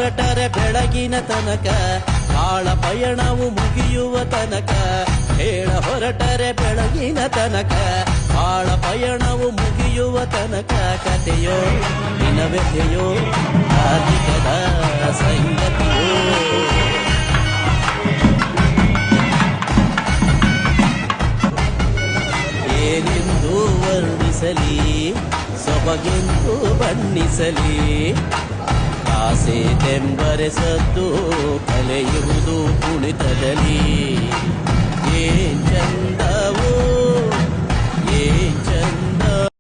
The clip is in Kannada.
ಹೊರಟರೆ ಬೆಳಗಿನ ತನಕ ಬಾಳ ಪಯಣವು ಮುಗಿಯುವ ತನಕ ಹೇಳ ಹೊರಟರೆ ಬೆಳಗಿನ ತನಕ ಬಾಳ ಪಯಣವು ಮುಗಿಯುವ ತನಕ ಕಥೆಯೋ ದಿನವ್ಯಥೆಯೋ ಕಾರ್ತಿಕದ ಸಂಗತಿಯೋ ಏನೆಂದು ವರ್ಣಿಸಲಿ ಸೊಬಗೆಂದು ಬಣ್ಣಿಸಲಿ ಆಸೆ ತೆಂಬರೆ ಸದ್ದು ಕಲೆಯುವುದು ಕುಣಿತದಲ್ಲಿ ಏನ್ ಚಂದ